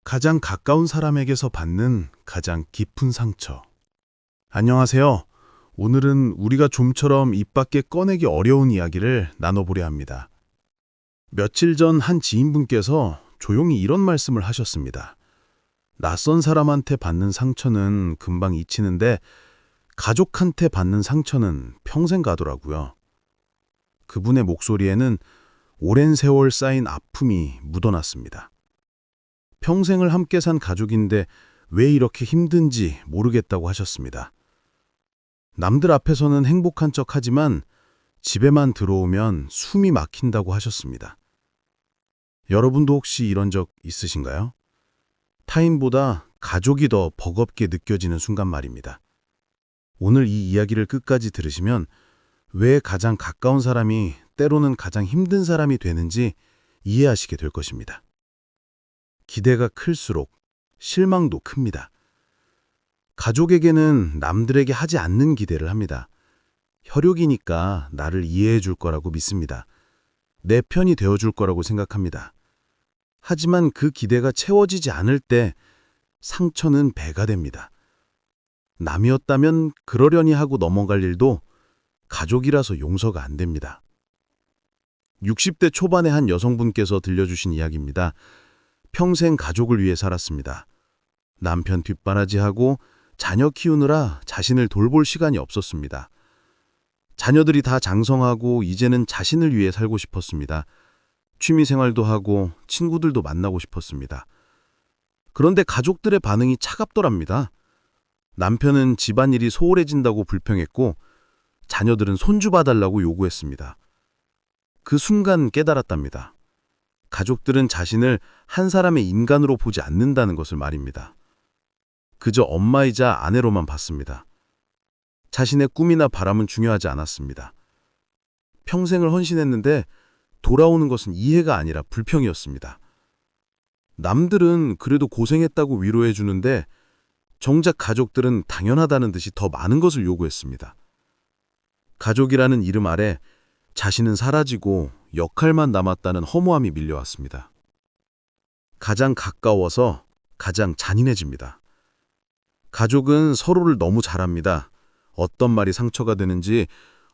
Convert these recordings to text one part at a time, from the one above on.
가장 가까운 사람에게서 받는 가장 깊은 상처. 안녕하세요. 오늘은 우리가 좀처럼 입 밖에 꺼내기 어려운 이야기를 나눠보려 합니다. 며칠 전 한 지인분께서 조용히 이런 말씀을 하셨습니다. 낯선 사람한테 받는 상처는 금방 잊히는데 가족한테 받는 상처는 평생 가더라고요. 그분의 목소리에는 오랜 세월 쌓인 아픔이 묻어났습니다. 평생을 함께 산 가족인데 왜 이렇게 힘든지 모르겠다고 하셨습니다. 남들 앞에서는 행복한 척 하지만 집에만 들어오면 숨이 막힌다고 하셨습니다. 여러분도 혹시 이런 적 있으신가요? 타인보다 가족이 더 버겁게 느껴지는 순간 말입니다. 오늘 이 이야기를 끝까지 들으시면 왜 가장 가까운 사람이 때로는 가장 힘든 사람이 되는지 이해하시게 될 것입니다. 기대가 클수록 실망도 큽니다. 가족에게는 남들에게 하지 않는 기대를 합니다. 혈육이니까 나를 이해해 줄 거라고 믿습니다. 내 편이 되어 줄 거라고 생각합니다. 하지만 그 기대가 채워지지 않을 때 상처는 배가 됩니다. 남이었다면 그러려니 하고 넘어갈 일도 가족이라서 용서가 안 됩니다. 60대 초반의 한 여성분께서 들려주신 이야기입니다. 평생 가족을 위해 살았습니다. 남편 뒷바라지하고 자녀 키우느라 자신을 돌볼 시간이 없었습니다. 자녀들이 다 장성하고 이제는 자신을 위해 살고 싶었습니다. 취미생활도 하고 친구들도 만나고 싶었습니다. 그런데 가족들의 반응이 차갑더랍니다. 남편은 집안일이 소홀해진다고 불평했고 자녀들은 손주 봐달라고 요구했습니다. 그 순간 깨달았답니다. 가족들은 자신을 한 사람의 인간으로 보지 않는다는 것을 말입니다. 그저 엄마이자 아내로만 봤습니다. 자신의 꿈이나 바람은 중요하지 않았습니다. 평생을 헌신했는데 돌아오는 것은 이해가 아니라 불평이었습니다. 남들은 그래도 고생했다고 위로해 주는데 정작 가족들은 당연하다는 듯이 더 많은 것을 요구했습니다. 가족이라는 이름 아래 자신은 사라지고 역할만 남았다는 허무함이 밀려왔습니다. 가장 가까워서 가장 잔인해집니다. 가족은 서로를 너무 잘 압니다. 어떤 말이 상처가 되는지,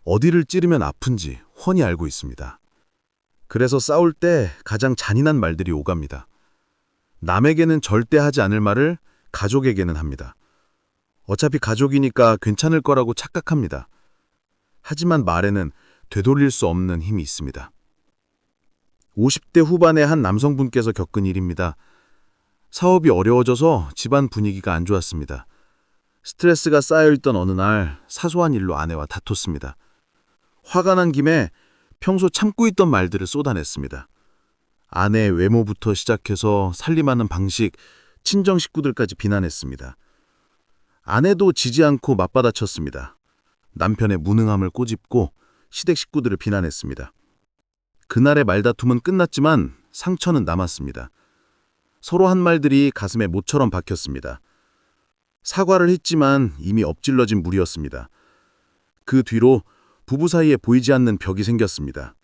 어디를 찌르면 아픈지 훤히 알고 있습니다. 그래서 싸울 때 가장 잔인한 말들이 오갑니다. 남에게는 절대 하지 않을 말을 가족에게는 합니다. 어차피 가족이니까 괜찮을 거라고 착각합니다. 하지만 말에는 되돌릴 수 없는 힘이 있습니다. 50대 후반의 한 남성분께서 겪은 일입니다. 사업이 어려워져서 집안 분위기가 안 좋았습니다. 스트레스가 쌓여있던 어느 날 사소한 일로 아내와 다퉜습니다. 화가 난 김에 평소 참고 있던 말들을 쏟아냈습니다. 아내의 외모부터 시작해서 살림하는 방식, 친정 식구들까지 비난했습니다. 아내도 지지 않고 맞받아쳤습니다. 남편의 무능함을 꼬집고 시댁 식구들을 비난했습니다. 그날의 말다툼은 끝났지만 상처는 남았습니다. 서로 한 말들이 가슴에 못처럼 박혔습니다. 사과를 했지만 이미 엎질러진 물이었습니다. 그 뒤로 부부 사이에 보이지 않는 벽이 생겼습니다.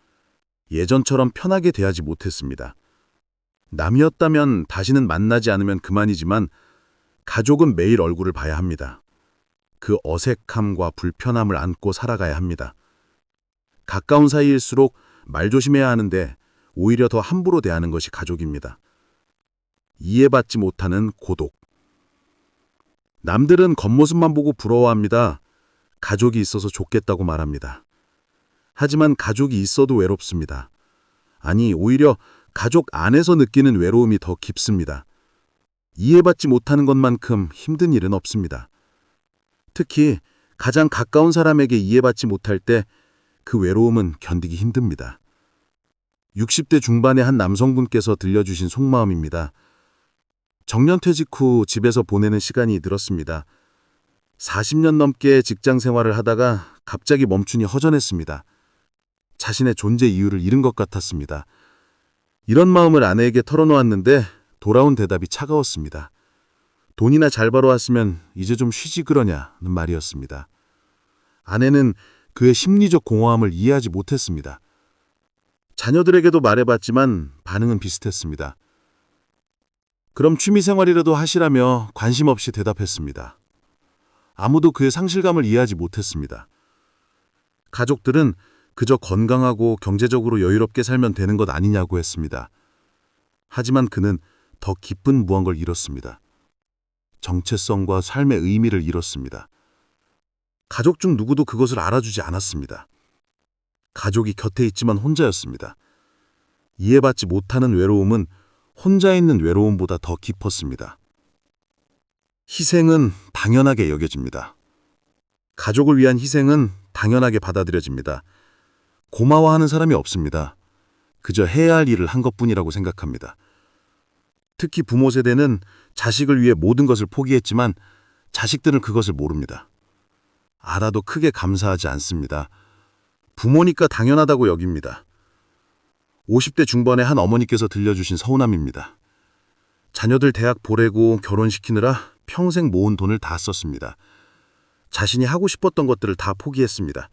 예전처럼 편하게 대하지 못했습니다. 남이었다면 다시는 만나지 않으면 그만이지만 가족은 매일 얼굴을 봐야 합니다. 그 어색함과 불편함을 안고 살아가야 합니다. 가까운 사이일수록 말 조심해야 하는데 오히려 더 함부로 대하는 것이 가족입니다. 이해받지 못하는 고독. 남들은 겉모습만 보고 부러워합니다. 가족이 있어서 좋겠다고 말합니다. 하지만 가족이 있어도 외롭습니다. 아니, 오히려 가족 안에서 느끼는 외로움이 더 깊습니다. 이해받지 못하는 것만큼 힘든 일은 없습니다. 특히 가장 가까운 사람에게 이해받지 못할 때 그 외로움은 견디기 힘듭니다. 60대 중반의 한 남성분께서 들려주신 속마음입니다. 정년퇴직 후 집에서 보내는 시간이 늘었습니다. 40년 넘게 직장 생활을 하다가 갑자기 멈추니 허전했습니다. 자신의 존재 이유를 잃은 것 같았습니다. 이런 마음을 아내에게 털어놓았는데 돌아온 대답이 차가웠습니다. 돈이나 잘 벌어왔으면 이제 좀 쉬지 그러냐는 말이었습니다. 아내는 그의 심리적 공허함을 이해하지 못했습니다. 자녀들에게도 말해봤지만 반응은 비슷했습니다. 그럼 취미생활이라도 하시라며 관심 없이 대답했습니다. 아무도 그의 상실감을 이해하지 못했습니다. 가족들은 그저 건강하고 경제적으로 여유롭게 살면 되는 것 아니냐고 했습니다. 하지만 그는 더 깊은 무언가를 잃었습니다. 정체성과 삶의 의미를 잃었습니다. 가족 중 누구도 그것을 알아주지 않았습니다. 가족이 곁에 있지만 혼자였습니다. 이해받지 못하는 외로움은 혼자 있는 외로움보다 더 깊었습니다. 희생은 당연하게 여겨집니다. 가족을 위한 희생은 당연하게 받아들여집니다. 고마워하는 사람이 없습니다. 그저 해야 할 일을 한 것뿐이라고 생각합니다. 특히 부모 세대는 자식을 위해 모든 것을 포기했지만 자식들은 그것을 모릅니다. 알아도 크게 감사하지 않습니다. 부모니까 당연하다고 여깁니다. 50대 중반의 한 어머니께서 들려주신 서운함입니다. 자녀들 대학 보내고 결혼시키느라 평생 모은 돈을 다 썼습니다. 자신이 하고 싶었던 것들을 다 포기했습니다.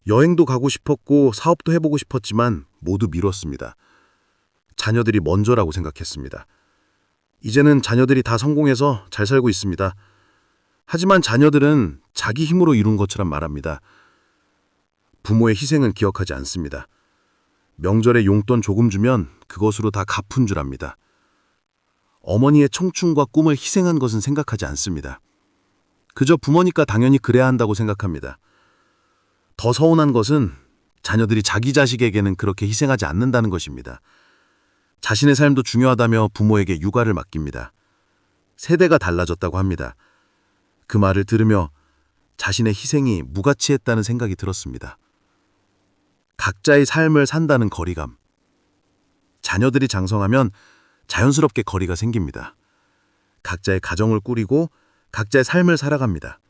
여행도 가고 싶었고 사업도 해보고 싶었지만 모두 미뤘습니다. 자녀들이 먼저라고 생각했습니다. 이제는 자녀들이 다 성공해서 잘 살고 있습니다. 하지만 자녀들은 자기 힘으로 이룬 것처럼 말합니다. 부모의 희생은 기억하지 않습니다. 명절에 용돈 조금 주면 그것으로 다 갚은 줄 압니다. 어머니의 청춘과 꿈을 희생한 것은 생각하지 않습니다. 그저 부모니까 당연히 그래야 한다고 생각합니다. 더 서운한 것은 자녀들이 자기 자식에게는 그렇게 희생하지 않는다는 것입니다. 자신의 삶도 중요하다며 부모에게 육아를 맡깁니다. 세대가 달라졌다고 합니다. 그 말을 들으며 자신의 희생이 무가치했다는 생각이 들었습니다. 각자의 삶을 산다는 거리감. 자녀들이 장성하면 자연스럽게 거리가 생깁니다. 각자의 가정을 꾸리고 각자의 삶을 살아갑니다.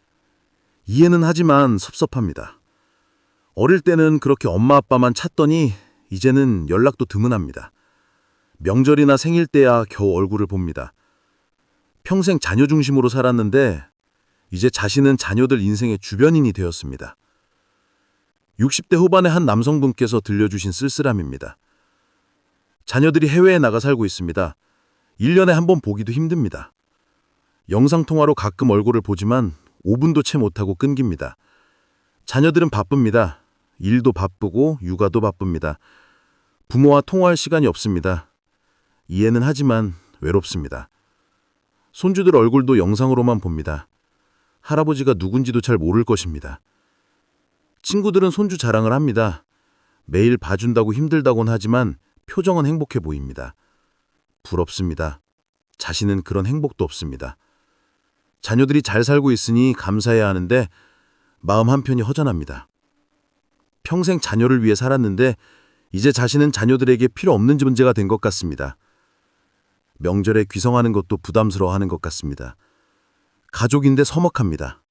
이해는 하지만 섭섭합니다. 어릴 때는 그렇게 엄마 아빠만 찾더니 이제는 연락도 드문합니다. 명절이나 생일 때야 겨우 얼굴을 봅니다. 평생 자녀 중심으로 살았는데 이제 자신은 자녀들 인생의 주변인이 되었습니다. 60대 후반의 한 남성분께서 들려주신 쓸쓸함입니다. 자녀들이 해외에 나가 살고 있습니다. 1년에 한 번 보기도 힘듭니다. 영상통화로 가끔 얼굴을 보지만 5분도 채 못하고 끊깁니다. 자녀들은 바쁩니다. 일도 바쁘고 육아도 바쁩니다. 부모와 통화할 시간이 없습니다. 이해는 하지만 외롭습니다. 손주들 얼굴도 영상으로만 봅니다. 할아버지가 누군지도 잘 모를 것입니다. 친구들은 손주 자랑을 합니다. 매일 봐준다고 힘들다곤 하지만 표정은 행복해 보입니다. 부럽습니다. 자신은 그런 행복도 없습니다. 자녀들이 잘 살고 있으니 감사해야 하는데 마음 한편이 허전합니다. 평생 자녀를 위해 살았는데 이제 자신은 자녀들에게 필요 없는 존재가 된 것 같습니다. 명절에 귀성하는 것도 부담스러워하는 것 같습니다. 가족인데 서먹합니다.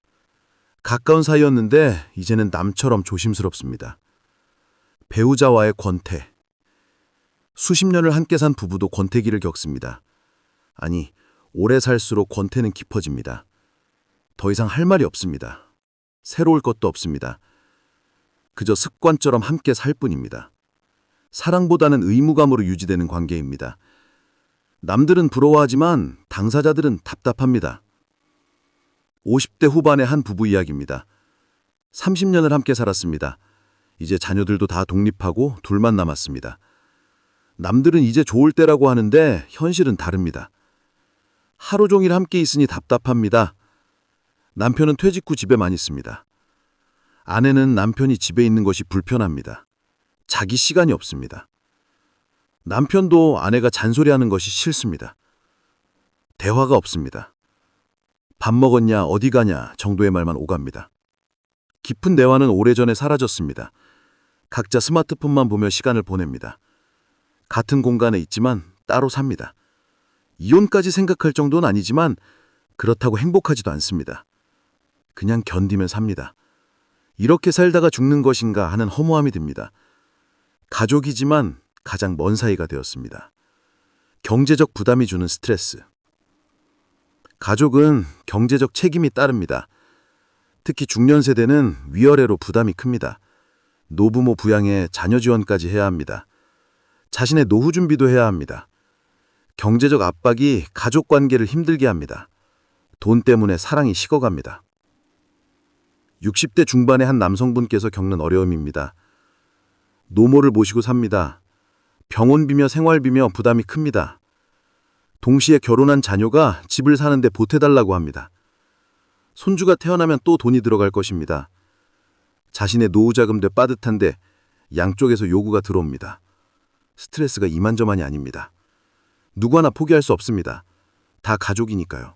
가까운 사이였는데 이제는 남처럼 조심스럽습니다. 배우자와의 권태. 수십 년을 함께 산 부부도 권태기를 겪습니다. 아니, 오래 살수록 권태는 깊어집니다. 더 이상 할 말이 없습니다. 새로울 것도 없습니다. 그저 습관처럼 함께 살 뿐입니다. 사랑보다는 의무감으로 유지되는 관계입니다. 남들은 부러워하지만 당사자들은 답답합니다. 50대 후반의 한 부부 이야기입니다. 30년을 함께 살았습니다. 이제 자녀들도 다 독립하고 둘만 남았습니다. 남들은 이제 좋을 때라고 하는데 현실은 다릅니다. 하루 종일 함께 있으니 답답합니다. 남편은 퇴직 후 집에만 있습니다. 아내는 남편이 집에 있는 것이 불편합니다. 자기 시간이 없습니다. 남편도 아내가 잔소리하는 것이 싫습니다. 대화가 없습니다. 밥 먹었냐, 어디 가냐 정도의 말만 오갑니다. 깊은 대화는 오래전에 사라졌습니다. 각자 스마트폰만 보며 시간을 보냅니다. 같은 공간에 있지만 따로 삽니다. 이혼까지 생각할 정도는 아니지만 그렇다고 행복하지도 않습니다. 그냥 견디며 삽니다. 이렇게 살다가 죽는 것인가 하는 허무함이 듭니다. 가족이지만 가장 먼 사이가 되었습니다. 경제적 부담이 주는 스트레스. 가족은 경제적 책임이 따릅니다. 특히 중년 세대는 위아래로 부담이 큽니다. 노부모 부양에 자녀 지원까지 해야 합니다. 자신의 노후 준비도 해야 합니다. 경제적 압박이 가족 관계를 힘들게 합니다. 돈 때문에 사랑이 식어갑니다. 60대 중반의 한 남성분께서 겪는 어려움입니다. 노모를 모시고 삽니다. 병원비며 생활비며 부담이 큽니다. 동시에 결혼한 자녀가 집을 사는데 보태달라고 합니다. 손주가 태어나면 또 돈이 들어갈 것입니다. 자신의 노후자금도 빠듯한데 양쪽에서 요구가 들어옵니다. 스트레스가 이만저만이 아닙니다. 누구 하나 포기할 수 없습니다. 다 가족이니까요.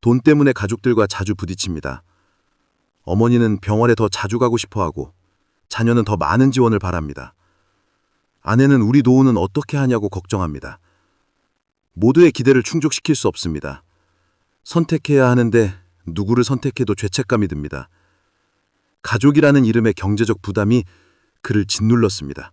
돈 때문에 가족들과 자주 부딪힙니다. 어머니는 병원에 더 자주 가고 싶어하고 자녀는 더 많은 지원을 바랍니다. 아내는 우리 노후는 어떻게 하냐고 걱정합니다. 모두의 기대를 충족시킬 수 없습니다. 선택해야 하는데 누구를 선택해도 죄책감이 듭니다. 가족이라는 이름의 경제적 부담이 그를 짓눌렀습니다.